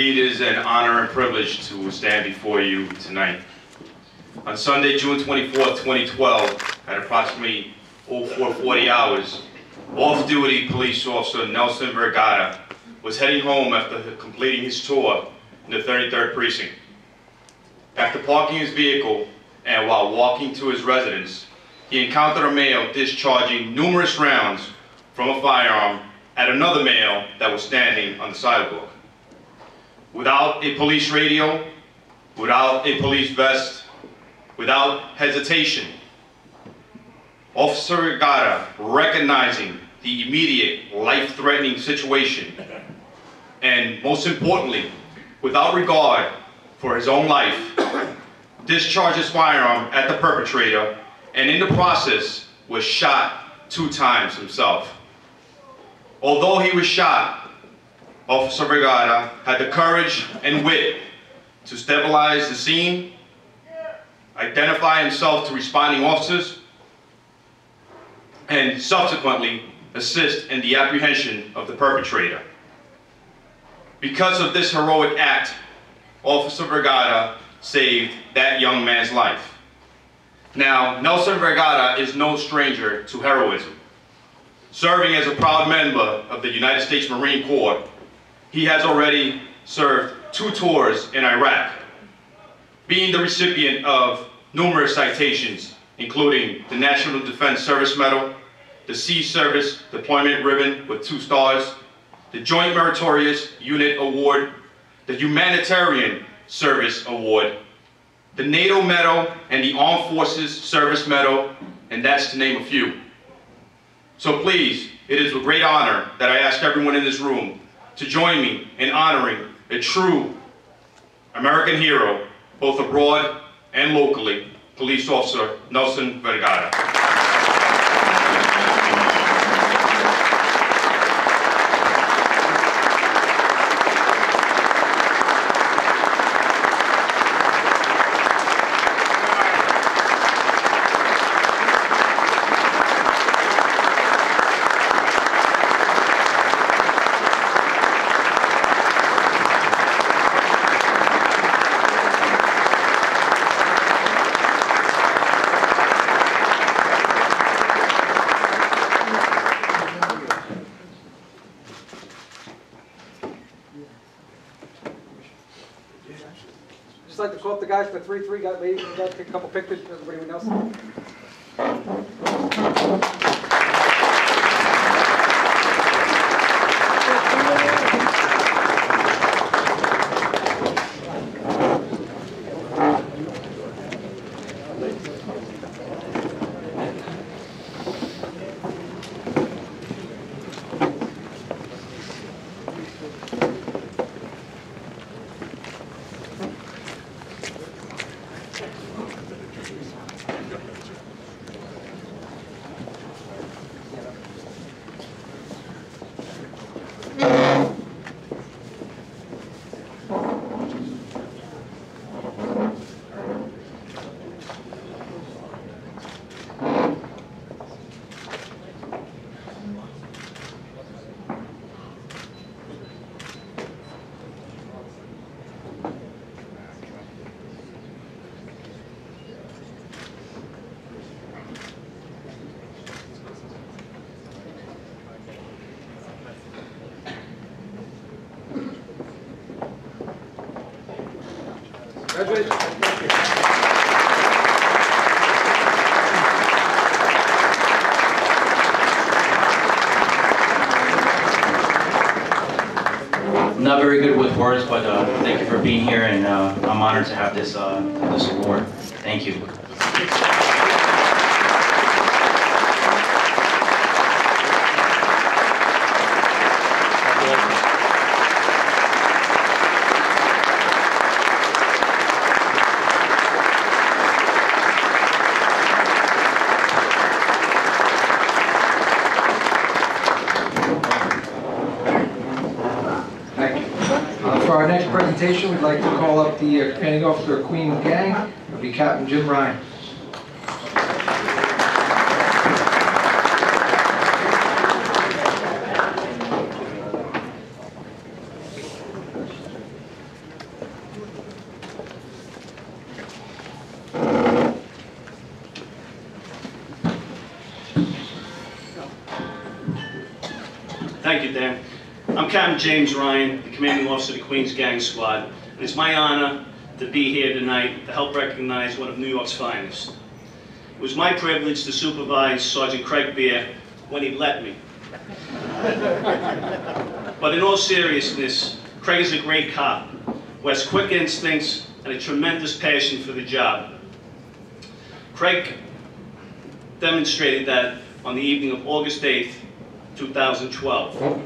Indeed, it is an honor and privilege to stand before you tonight. On Sunday, June 24th, 2012, at approximately 0440 hours, off-duty police officer Nelson Vergara was heading home after completing his tour in the 33rd Precinct. After parking his vehicle and while walking to his residence, he encountered a male discharging numerous rounds from a firearm at another male that was standing on the sidewalk. Without a police radio, without a police vest, without hesitation, Officer Vergara, recognizing the immediate life-threatening situation, and most importantly, without regard for his own life, discharged his firearm at the perpetrator, and in the process was shot 2 times himself. Although he was shot, Officer Vergara had the courage and wit to stabilize the scene, identify himself to responding officers, and subsequently assist in the apprehension of the perpetrator. Because of this heroic act, Officer Vergara saved that young man's life. Now, Nelson Vergara is no stranger to heroism. Serving as a proud member of the United States Marine Corps, he has already served 2 tours in Iraq, being the recipient of numerous citations, including the National Defense Service Medal, the Sea Service Deployment Ribbon with 2 stars, the Joint Meritorious Unit Award, the Humanitarian Service Award, the NATO Medal, and the Armed Forces Service Medal, and that's to name a few. So please, it is with great honor that I ask everyone in this room to join me in honoring a true American hero, both abroad and locally, Police Officer Nelson Vergara. Just like to call up the guys for 3-3. Got maybe you guys take a couple pictures. Everybody else. Congratulations. I'm not very good with words, but thank you for being here, and I'm honored to have this award. Thank you. For our next presentation, we'd like to call up the commanding officer of Queen Gang. It'll be Captain Jim Ryan. Thank you, Dan. I'm Captain James Ryan, the commanding officer of the Queens Gang Squad, and it's my honor to be here tonight to help recognize one of New York's finest. It was my privilege to supervise Sergeant Craig Beer when he let me. But in all seriousness, Craig is a great cop who has quick instincts and a tremendous passion for the job. Craig demonstrated that on the evening of August 8th, 2012.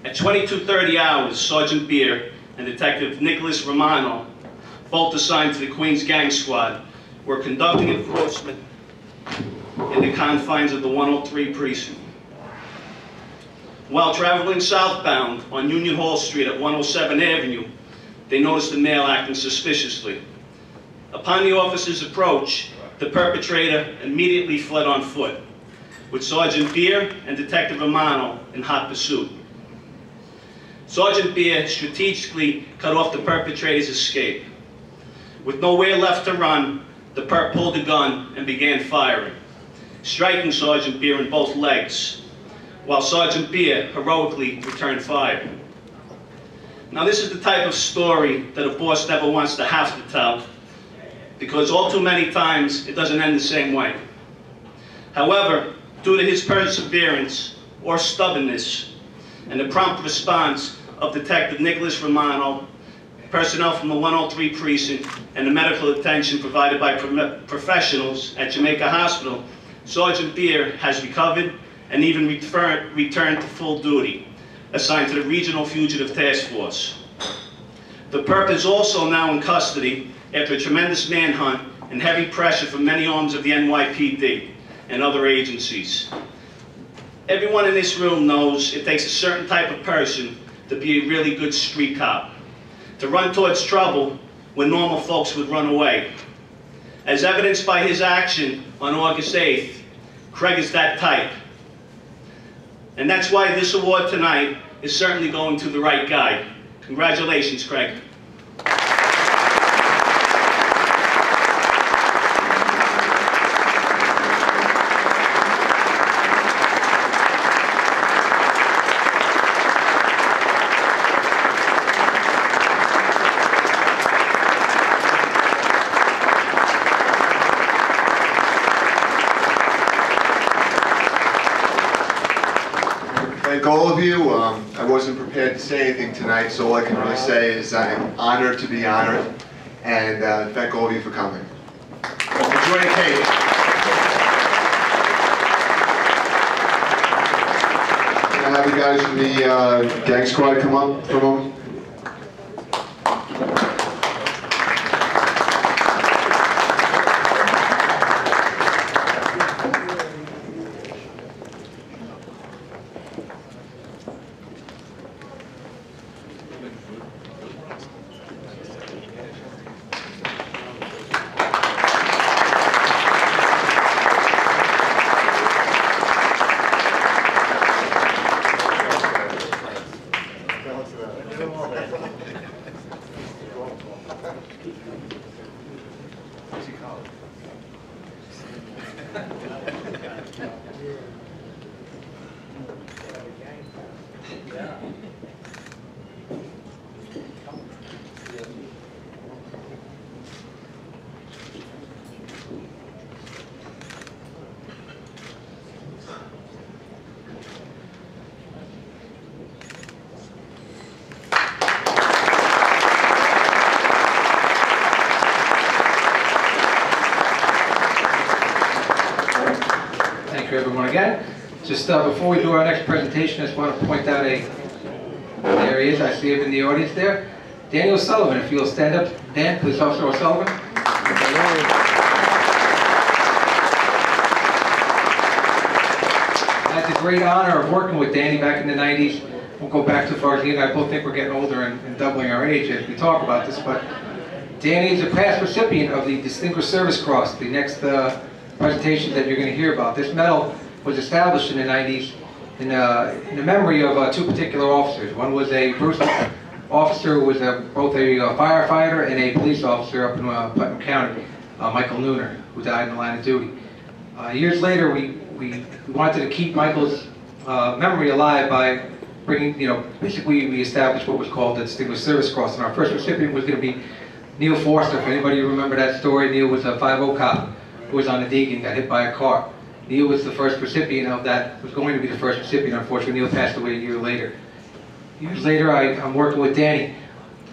At 22:30 hours, Sergeant Beer and Detective Nicholas Romano, both assigned to the Queens Gang Squad, were conducting enforcement in the confines of the 103 precinct. While traveling southbound on Union Hall Street at 107 Avenue, they noticed a male acting suspiciously. Upon the officer's approach, the perpetrator immediately fled on foot, with Sergeant Beer and Detective Romano in hot pursuit. Sergeant Beer strategically cut off the perpetrator's escape. With nowhere left to run, the perp pulled a gun and began firing, striking Sergeant Beer in both legs, while Sergeant Beer heroically returned fire. Now, this is the type of story that a boss never wants to have to tell, because all too many times it doesn't end the same way. However, due to his perseverance or stubbornness and the prompt response of Detective Nicholas Romano, personnel from the 103 precinct, and the medical attention provided by professionals at Jamaica Hospital, Sergeant Beer has recovered and even returned to full duty, assigned to the Regional Fugitive Task Force. The perp is also now in custody after a tremendous manhunt and heavy pressure from many arms of the NYPD and other agencies. Everyone in this room knows it takes a certain type of person to be a really good street cop, to run towards trouble when normal folks would run away. As evidenced by his action on August 8th, Craig is that type. And that's why this award tonight is certainly going to the right guy. Congratulations, Craig. Thank all of you. I wasn't prepared to say anything tonight, so all I can really say is I'm honored to be honored, and thank all of you for coming. Enjoy the cake. Can I have the guys from the gang squad come up for a moment? Everyone again. Just before we do our next presentation, I just want to point out there he is, I see him in the audience there. Daniel Sullivan, if you'll stand up. Dan, Police Officer O'Sullivan. I had the great honor of working with Danny back in the 90s. We'll go back too far. He and I both think we're getting older and doubling our age as we talk about this, but Danny is a past recipient of the Distinguished Service Cross, the next presentation that you're going to hear about. This medal was established in the 90s in the memory of two particular officers. One was a Bruce officer who was both a firefighter and a police officer up in Putnam County, Michael Nooner, who died in the line of duty. Years later, we wanted to keep Michael's memory alive by bringing, basically we established what was called the Distinguished Service Cross, and our first recipient was going to be Neil Forster. If anybody remember that story, Neil was a 5-0 cop who was on the Deegan, got hit by a car. Neil was the first recipient of that, was going to be the first recipient. Unfortunately, Neil passed away a year later. Years later, I'm working with Danny.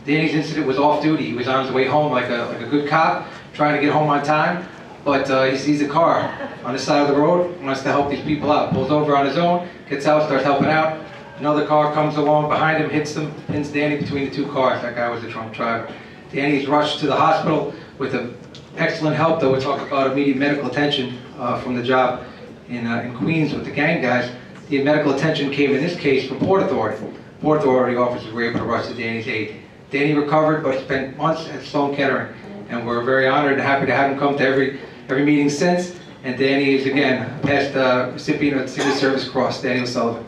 Danny's incident was off duty. He was on his way home like a good cop, trying to get home on time, but he sees a car on the side of the road, wants to help these people out. Pulls over on his own, gets out, starts helping out. Another car comes along behind him, hits him, pins Danny between the two cars. That guy was the drunk driver. Danny's rushed to the hospital with excellent help, though. We're talking about immediate medical attention from the job in Queens with the gang guys. The medical attention came in this case from Port Authority. Port Authority officers were able to rush to Danny's aid. Danny recovered, but spent months at Sloan Kettering, and we're very honored and happy to have him come to every meeting since. And Danny is again a past recipient of the Distinguished Service Cross. Danny O'Sullivan.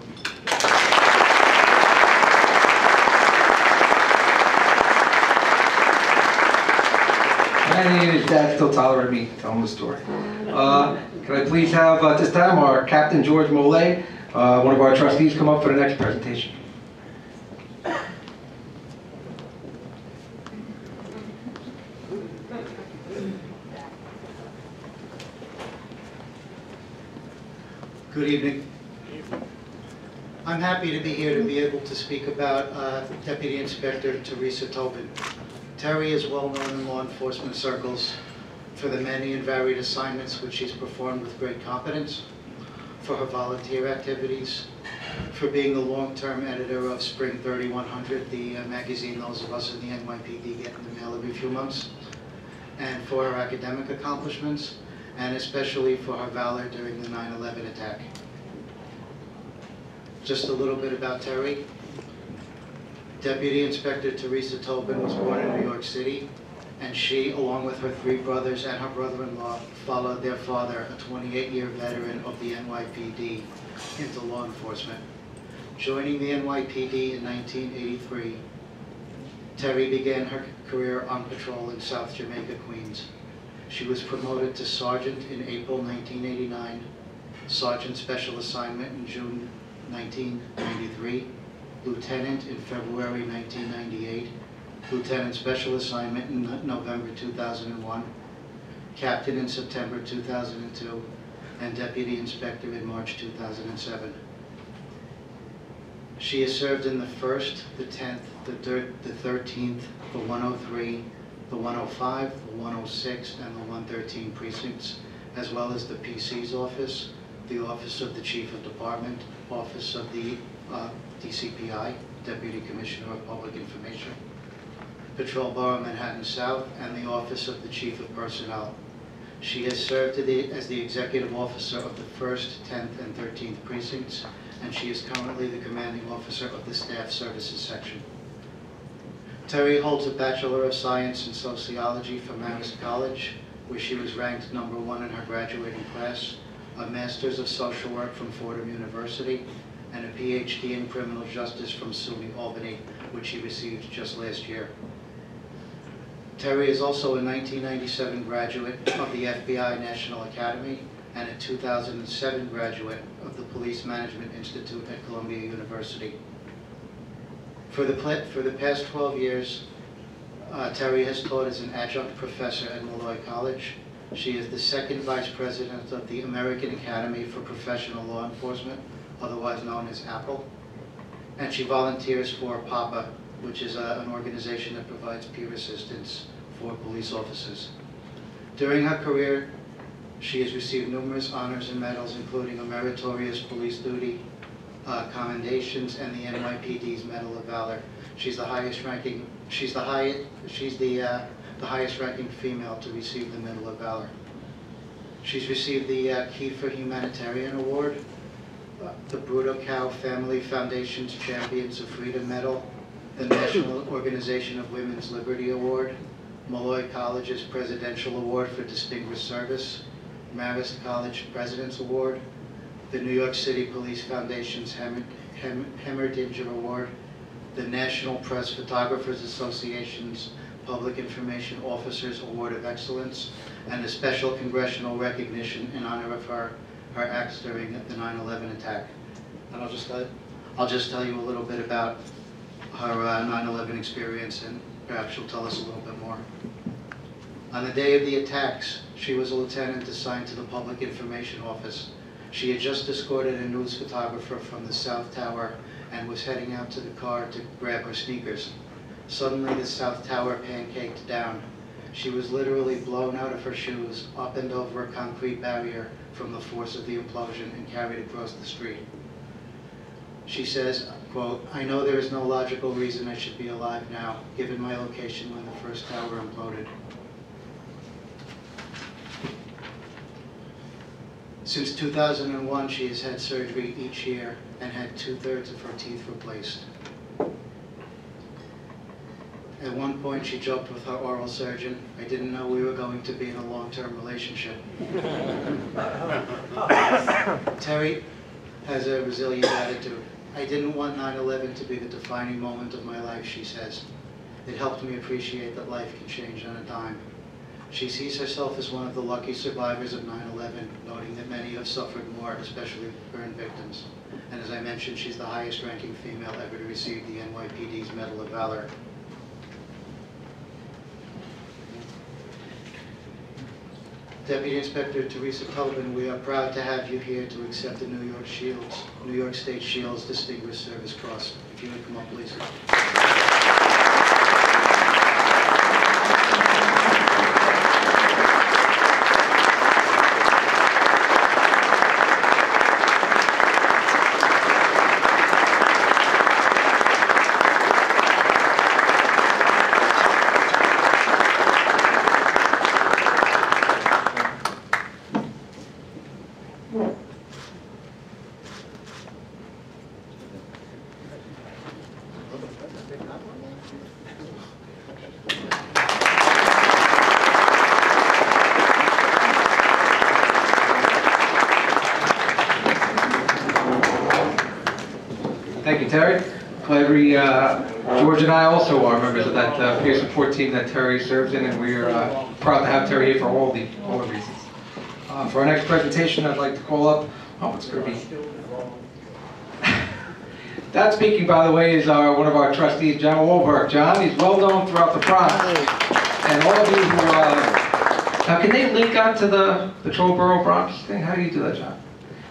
And his dad still tolerated me telling the story. Can I please have at this time our Captain George Mollet, one of our trustees, come up for the next presentation. Good evening. I'm happy to be here to be able to speak about Deputy Inspector Teresa Tobin. Terry is well known in law enforcement circles for the many and varied assignments which she's performed with great competence, for her volunteer activities, for being the long-term editor of Spring 3100, the magazine those of us in the NYPD get in the mail every few months, and for her academic accomplishments, and especially for her valor during the 9/11 attack. Just a little bit about Terry. Deputy Inspector Teresa Tobin was born in New York City, and she, along with her 3 brothers and her brother-in-law, followed their father, a 28-year veteran of the NYPD, into law enforcement. Joining the NYPD in 1983, Terry began her career on patrol in South Jamaica, Queens. She was promoted to sergeant in April 1989, sergeant special assignment in June 1993, lieutenant in February 1998, lieutenant special assignment in November 2001, captain in September 2002, and deputy inspector in March 2007. She has served in the 1st, the 10th, the 13th, the 103, the 105, the 106, and the 113 precincts, as well as the PC's office, the Office of the Chief of Department, Office of the DCPI, Deputy Commissioner of Public Information, Patrol Borough Manhattan South, and the Office of the Chief of Personnel. She has served as the Executive Officer of the 1st, 10th, and 13th precincts, and she is currently the Commanding Officer of the Staff Services Section. Terry holds a Bachelor of Science in Sociology from Marist College, where she was ranked #1 in her graduating class, a Master's of Social Work from Fordham University, and a PhD in Criminal Justice from SUNY Albany, which she received just last year. Terry is also a 1997 graduate of the FBI National Academy and a 2007 graduate of the Police Management Institute at Columbia University. For the past 12 years, Terry has taught as an adjunct professor at Molloy College. She is the 2nd Vice President of the American Academy for Professional Law Enforcement, otherwise known as APPLE, and she volunteers for PAPA, which is an organization that provides peer assistance for police officers. During her career, she has received numerous honors and medals, including a Meritorious Police Duty, commendations, and the NYPD's Medal of Valor. She's the highest ranking female to receive the Medal of Valor. She's received the Kiefer Humanitarian Award, the Bruto Cow Family Foundation's Champions of Freedom Medal, the National Organization of Women's Liberty Award, Molloy College's Presidential Award for Distinguished Service, Marist College President's Award, the New York City Police Foundation's Hemmerdinger Award, the National Press Photographers Association's Public Information Officers Award of Excellence, and a special congressional recognition in honor of her acts during the 9/11 attack. and I'll just tell you a little bit about her 9/11 experience, and perhaps she'll tell us a little bit more. On the day of the attacks, she was a lieutenant assigned to the Public Information Office. She had just escorted a news photographer from the South Tower and was heading out to the car to grab her sneakers. Suddenly, the South Tower pancaked down. She was literally blown out of her shoes, up and over a concrete barrier from the force of the implosion, and carried across the street. She says, quote, "I know there is no logical reason I should be alive now, given my location when the first tower imploded." Since 2001, she has had surgery each year and had 2/3 of her teeth replaced. At one point, she joked with her oral surgeon, "I didn't know we were going to be in a long-term relationship." Terry has a resilient attitude. "I didn't want 9/11 to be the defining moment of my life," she says. "It helped me appreciate that life can change on a dime." She sees herself as one of the lucky survivors of 9/11, noting that many have suffered more, especially burn victims. And as I mentioned, she's the highest-ranking female ever to receive the NYPD's Medal of Valor. Deputy Inspector Teresa Tobin, we are proud to have you here to accept the New York State Shield's Distinguished Service Cross. If you would come up, please. Thank you, Terry. George and I also are members of that peer support team that Terry serves in, and we are proud to have Terry here for all the reasons. For our next presentation, I'd like to call up, it's going to be... That speaking, by the way, is one of our trustees, John Wahlberg. John, he's well known throughout the Bronx. And all of you who... now, can they link onto the Patrol Borough Bronx thing? How do you do that, John?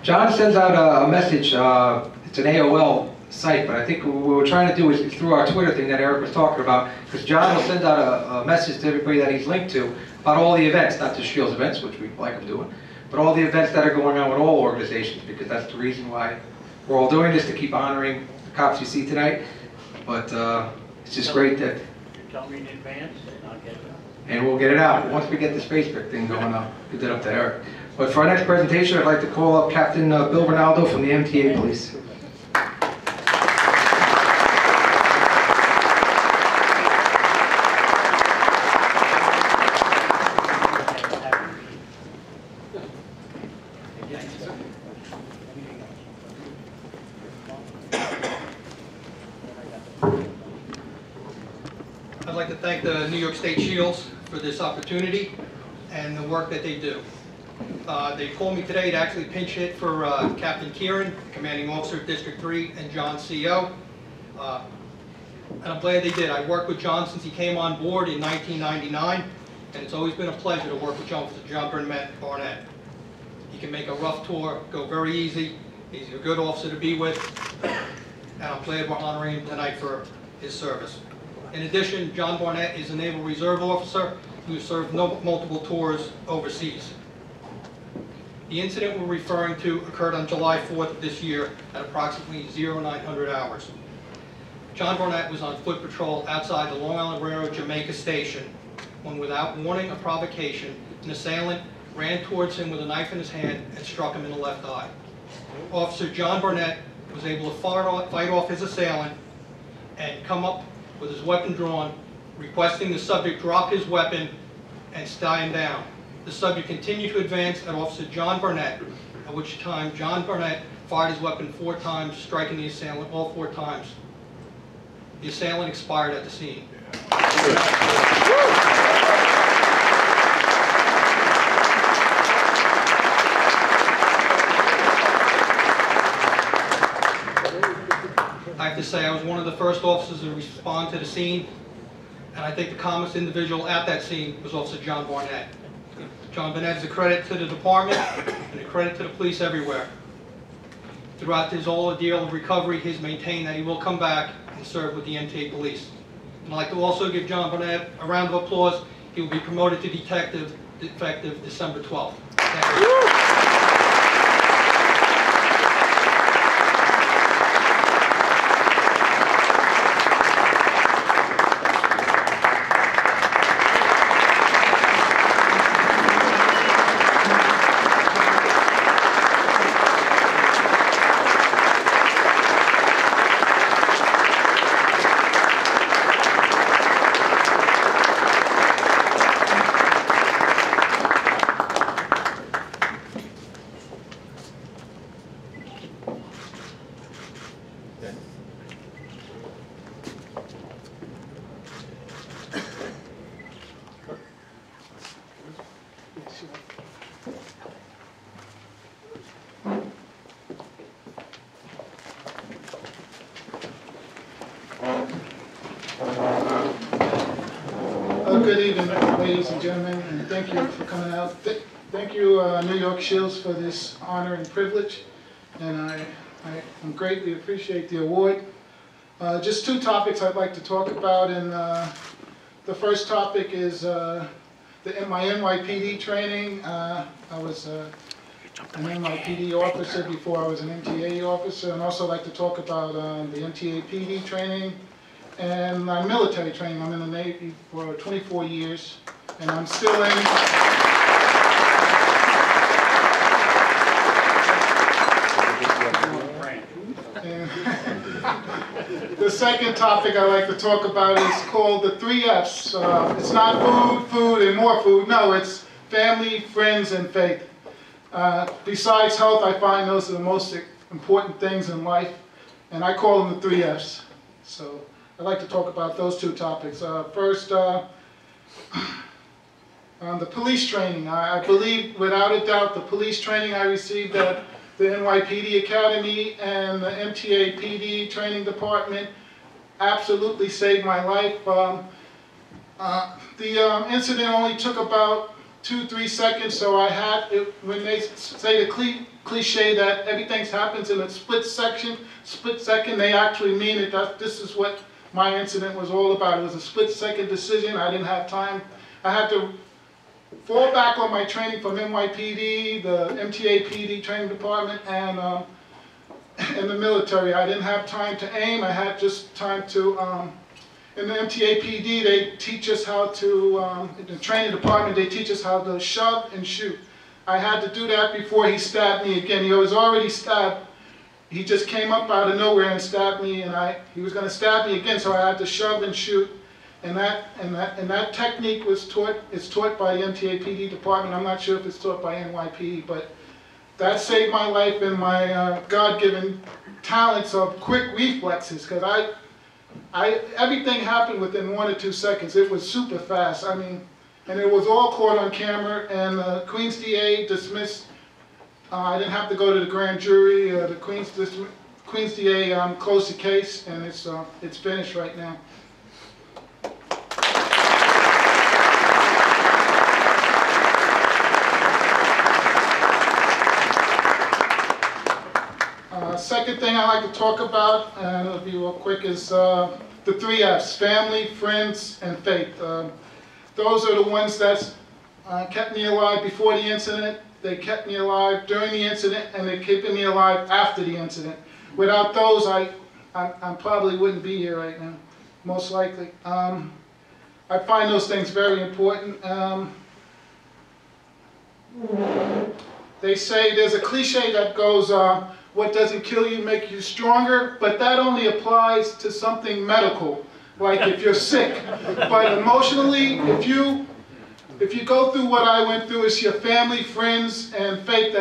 John sends out a message. It's an AOL site, but I think what we're trying to do is through our Twitter thing that Eric was talking about, because John will send out a message to everybody that he's linked to about all the events, not just Shields events, which we like him doing, but all the events that are going on with all organizations, because that's the reason why we're all doing this, to keep honoring the cops you see tonight. But it's just great that... Tell me in advance and I'll get it. And we'll get it out. Once we get this Facebook thing going, I'll get that up to Eric. But for our next presentation, I'd like to call up Captain Bill Ronaldo from the MTA Police. I'd like to thank the New York State Shields for this opportunity and the work that they do. They called me today to actually pinch hit for Captain Kieran, Commanding Officer of District 3, and John CO. And I'm glad they did. I worked with John since he came on board in 1999, and it's always been a pleasure to work with John Barnett. He can make a rough tour go very easy. He's a good officer to be with, and I'm glad we're honoring him tonight for his service. In addition, John Barnett is a Naval Reserve officer who served multiple tours overseas. The incident we're referring to occurred on July 4th of this year at approximately 0900 hours. John Barnett was on foot patrol outside the Long Island Railroad Jamaica Station when, without warning or provocation, an assailant ran towards him with a knife in his hand and struck him in the left eye. Officer John Barnett was able to fight off his assailant and come up with his weapon drawn, requesting the subject drop his weapon and stand down. The subject continued to advance at Officer John Barnett, at which time John Barnett fired his weapon 4 times, striking the assailant all 4 times. The assailant expired at the scene. say I was one of the first officers to respond to the scene, and I think the calmest individual at that scene was Officer John Barnett. John Barnett is a credit to the department and a credit to the police everywhere. Throughout his whole ordeal of recovery, he's maintained that he will come back and serve with the MTA Police. And I'd like to also give John Barnett a round of applause. He will be promoted to detective effective December 12th. Thank you. Good evening, ladies and gentlemen, and thank you for coming out. Thank you, New York Shields, for this honor and privilege, and I greatly appreciate the award. Just two topics I'd like to talk about, and the first topic is my NYPD training. I was an NYPD officer before I was an MTA officer, and also like to talk about the MTA PD training and my military training. I'm in the Navy for 24 years, and I'm still in. The second topic I like to talk about is called the 3 F's. It's not food, food, and more food. No, it's family, friends, and faith. Besides health, I find those are the most important things in life, and I call them the 3 F's. So I'd like to talk about those two topics. First, the police training. I believe, without a doubt, the police training I received at the NYPD Academy and the MTA PD training department absolutely saved my life. The incident only took about 2-3 seconds, so I had it, when they say the cliche that everything happens in a split second, they actually mean it. This is what my incident was all about. It was a split-second decision. I didn't have time. I had to fall back on my training from NYPD, the MTA PD training department, and in the military. I didn't have time to aim. I had just time to, in the MTA PD, they teach us how to, in the training department, they teach us how to shove and shoot. I had to do that before he stabbed me again. He was already stabbed. He just came up out of nowhere and stabbed me, and he was going to stab me again, so I had to shove and shoot. And that technique is taught by the MTA PD department. I'm not sure if it's taught by NYPD, but that saved my life and my God-given talents of quick reflexes, because everything happened within 1 or 2 seconds. It was super fast. I mean, and it was all caught on camera, and the Queens DA dismissed. I didn't have to go to the grand jury. The Queens DA closed the case, and it's finished right now. Second thing I like to talk about, and it'll be real quick, is the 3 F's: family, friends, and faith. Those are the ones that kept me alive before the incident. They kept me alive during the incident, and they're keeping me alive after the incident. Without those, I probably wouldn't be here right now, most likely. I find those things very important. They say, there's a cliche that goes, what doesn't kill you makes you stronger, but that only applies to something medical, like if you're sick. But emotionally, if you go through what I went through, it's your family, friends, and faith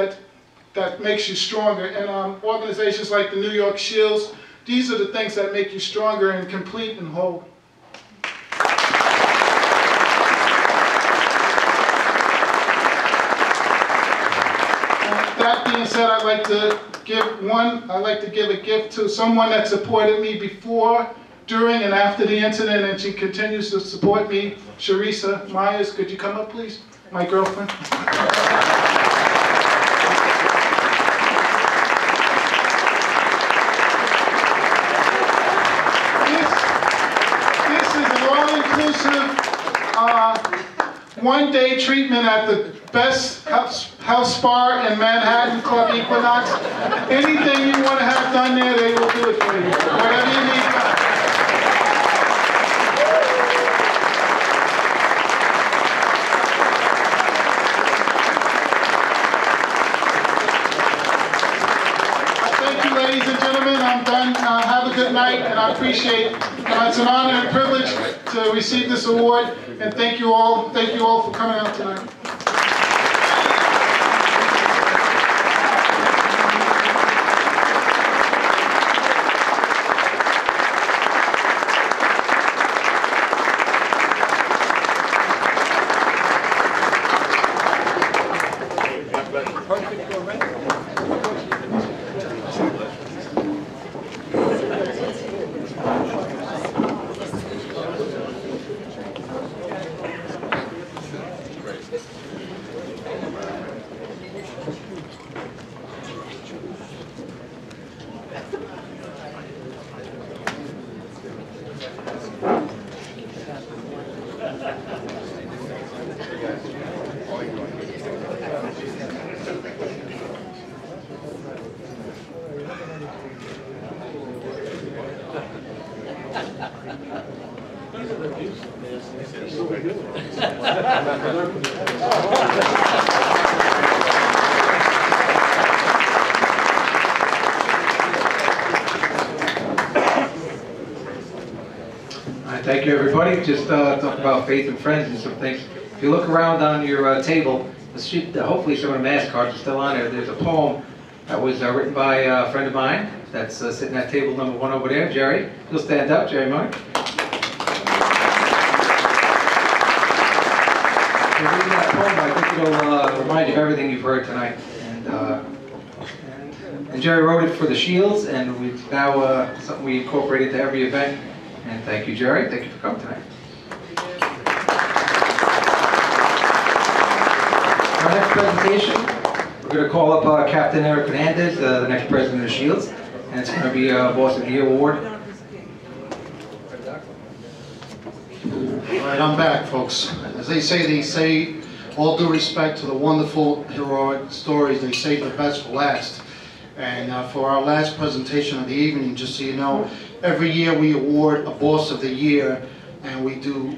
that makes you stronger. And organizations like the New York Shields, these are the things that make you stronger and complete and whole. That being said, I'd like to I'd like to give a gift to someone that supported me before, during, and after the incident, and she continues to support me. Sharisa Myers, could you come up, please? My girlfriend. This is an all-inclusive one-day treatment at the best house spa in Manhattan, Club Equinox. Anything you want to have done there, they will do it for you. Whatever you need done. Thank you, ladies and gentlemen. I'm done. Have a good night, and I appreciate it. It's an honor and privilege to receive this award, and thank you all for coming out tonight. Thank you, everybody. Just talk about faith and friends and some things. If you look around on your table, hopefully some of the mass cards are still on there. There's a poem that was written by a friend of mine that's sitting at table number 1 over there. Jerry, you'll stand up. Jerry Mark. Reading that poem, I think it'll remind you of everything you've heard tonight. And Jerry wrote it for the Shields, and we've now something we incorporate into every event. And thank you, Jerry. Thank you for coming tonight. Our next presentation, we're going to call up Captain Eric Hernandez, the next president of the Shields, and it's going to be a Boss of the Year award. All right, I'm back, folks. As they say, all due respect to the wonderful, heroic stories, they save the best for last. And for our last presentation of the evening, just so you know, every year we award a Boss of the Year, and we do,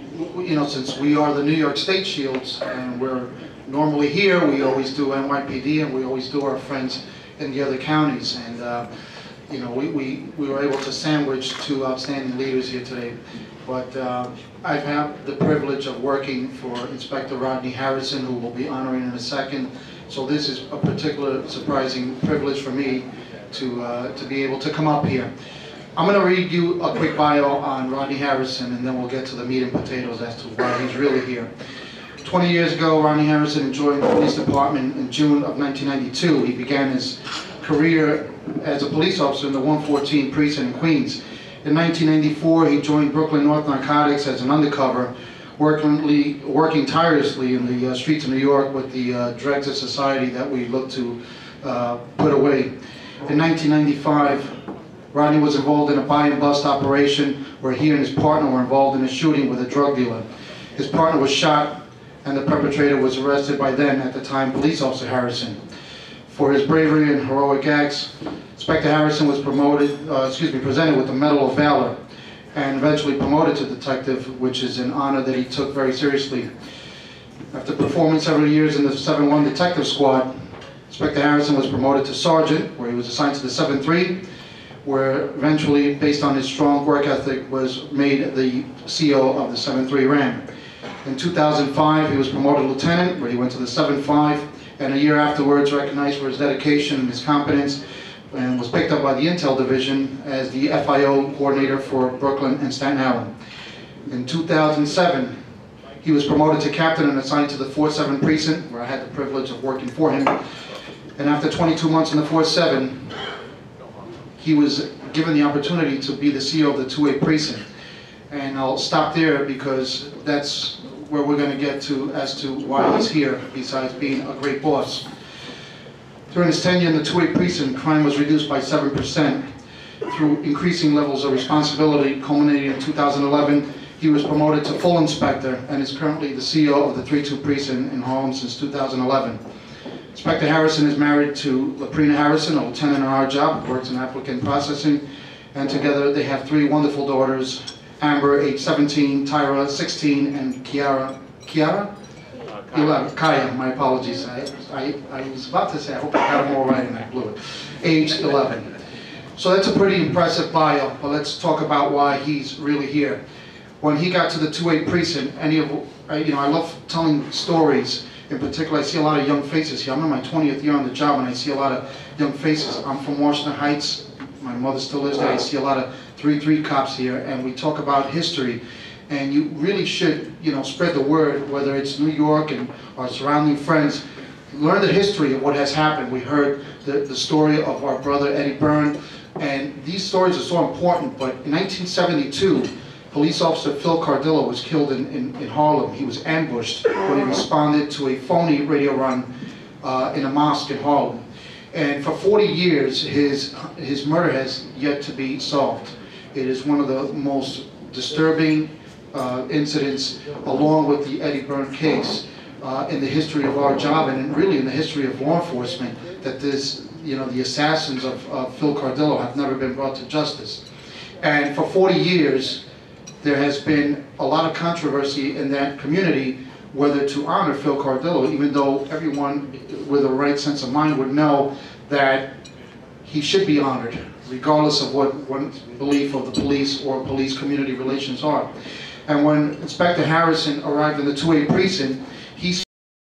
since we are the New York State Shields, and we're normally here, we always do NYPD, and we always do our friends in the other counties. And, we were able to sandwich 2 outstanding leaders here today. But I've had the privilege of working for Inspector Rodney Harrison, who we'll be honoring in a second. So this is a particular surprising privilege for me to be able to come up here. I'm going to read you a quick bio on Rodney Harrison, and then we'll get to the meat and potatoes as to why he's really here. 20 years ago, Rodney Harrison joined the police department in June of 1992. He began his career as a police officer in the 114 precinct in Queens. In 1994, he joined Brooklyn North Narcotics as an undercover, working tirelessly in the streets of New York with the dregs of society that we look to put away. In 1995, Rodney was involved in a buy and bust operation where he and his partner were involved in a shooting with a drug dealer. His partner was shot, and the perpetrator was arrested by then, at the time, Police Officer Harrison. For his bravery and heroic acts, Inspector Harrison was presented with the Medal of Valor, and eventually promoted to detective, which is an honor that he took very seriously. After performing several years in the 7-1 Detective Squad, Inspector Harrison was promoted to sergeant, where he was assigned to the 7-3, where eventually, based on his strong work ethic, was made the CO of the 7-3 Ram. In 2005, he was promoted to lieutenant, where he went to the 7-5, and a year afterwards recognized for his dedication and his competence, and was picked up by the Intel Division as the FIO coordinator for Brooklyn and Staten Island. In 2007, he was promoted to captain and assigned to the 4-7 precinct, where I had the privilege of working for him. And after 22 months in the 4-7, he was given the opportunity to be the CEO of the 2A precinct. And I'll stop there because that's where we're going to get to as to why he's here, besides being a great boss. During his tenure in the 2A precinct, crime was reduced by 7% through increasing levels of responsibility. Culminating in 2011, he was promoted to full inspector and is currently the CEO of the 3-2 precinct in Harlem since 2011. Inspector Harrison is married to Laprina Harrison, a lieutenant in our job, works in applicant processing, and together they have 3 wonderful daughters, Amber, age 17, Tyra, 16, and Kiara? 11, Kaya, my apologies. I was about to say, I hope I got them all right and I blew it. Age 11. So that's a pretty impressive bio, but let's talk about why he's really here. When he got to the 2A precinct, I love telling stories. In particular, I see a lot of young faces here. I'm in my 20th year on the job and I see a lot of young faces. I'm from Washington Heights. My mother still lives there. I see a lot of 3-3 cops here, and we talk about history. And you really should, spread the word, whether it's New York and our surrounding friends. Learn the history of what has happened. We heard the story of our brother Eddie Byrne, and these stories are so important. But in 1972, police officer Phil Cardillo was killed in Harlem. He was ambushed when he responded to a phony radio run in a mosque in Harlem. And for 40 years, his murder has yet to be solved. It is one of the most disturbing incidents, along with the Eddie Byrne case, in the history of our job and really in the history of law enforcement, that the assassins of Phil Cardillo have never been brought to justice. And for 40 years, there has been a lot of controversy in that community whether to honor Phil Cardillo, even though everyone with a right sense of mind would know that he should be honored, regardless of what one's belief of the police or police-community relations are. And when Inspector Harrison arrived in the 2A precinct,